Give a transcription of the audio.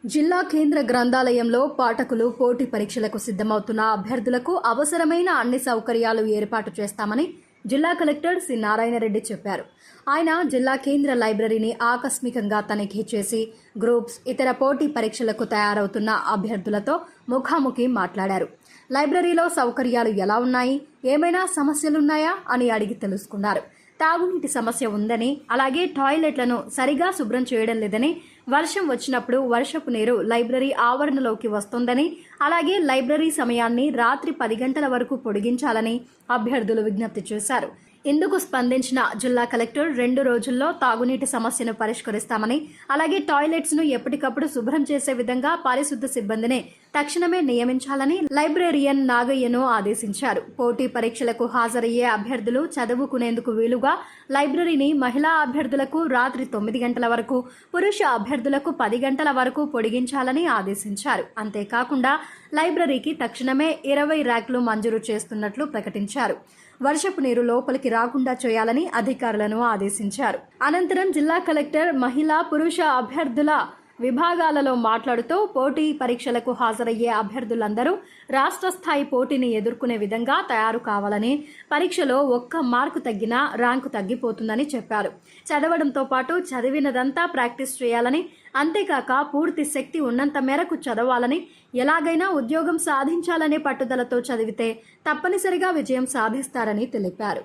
జిల్లా కేంద్ర గ్రంథాలయంలో పాఠకులు పోటీ పరీక్షలకు సిద్ధమవుతున్న అభ్యర్థులకు అవసరమైన అన్ని సౌకర్యాలు ఏర్పాటు చేస్తామని జిల్లా కలెక్టర్ సి నారాయణరెడ్డి చెప్పారు. ఆయన జిల్లా కేంద్ర లైబ్రరీని ఆకస్మికంగా తనిఖీ చేసి గ్రూప్స్, ఇతర పోటీ పరీక్షలకు తయారవుతున్న అభ్యర్థులతో ముఖాముఖి మాట్లాడారు. లైబ్రరీలో సౌకర్యాలు ఎలా ఉన్నాయి, ఏమైనా సమస్యలున్నాయా అని అడిగి తెలుసుకున్నారు. తాగునీటి సమస్య ఉందని, అలాగే టాయిలెట్లను సరిగా శుభ్రం చేయడం లేదని, వర్షం వచ్చినప్పుడు వర్షపు నీరు లైబ్రరీ ఆవరణలోకి వస్తోందని, అలాగే లైబ్రరీ సమయాన్ని రాత్రి 10 గంటల వరకు పొడిగించాలని అభ్యర్థులు విజ్ఞప్తి చేశారు. ఇందుకు స్పందించిన జిల్లా కలెక్టర్ 2 రోజుల్లో తాగునీటి సమస్యను పరిష్కరిస్తామని, అలాగే టాయిలెట్స్ను ఎప్పటికప్పుడు శుభ్రం చేసే విధంగా పారిశుద్ధ సిబ్బందిని తక్షణమే నియమించాలని లైబ్రేరియన్ నాగయ్యను ఆదేశించారు. పోటీ పరీక్షలకు హాజరయ్యే అభ్యర్థులు చదువుకునేందుకు వీలుగా లైబ్రరీని మహిళా అభ్యర్థులకు రాత్రి 9 గంటల వరకు, పురుష అభ్యర్థులకు 10 గంటల వరకు పొడిగించాలని ఆదేశించారు. అంతేకాకుండా లైబ్రరీకి తక్షణమే 20 ర్యాక్లు మంజూరు చేస్తున్నట్లు ప్రకటించారు. వర్షపు నీరు లోపలికి రాకుండా చేయాలని అధికారులను ఆదేశించారు. అనంతరం జిల్లా కలెక్టర్ మహిళా, పురుష అభ్యర్థుల విభాగాలలో మాట్లాడుతూ పోటీ పరీక్షలకు హాజరయ్యే అభ్యర్థులందరూ రాష్ట్ర స్థాయి పోటీని ఎదుర్కొనే విధంగా తయారు కావాలని, పరీక్షలో 1 మార్కు తగ్గినా ర్యాంకు తగ్గిపోతుందని చెప్పారు. చదవడంతో పాటు చదివినదంతా ప్రాక్టీస్ చేయాలని, అంతేకాక పూర్తి శక్తి ఉన్నంత మేరకు చదవాలని, ఎలాగైనా ఉద్యోగం సాధించాలనే పట్టుదలతో చదివితే తప్పనిసరిగా విజయం సాధిస్తారని తెలిపారు.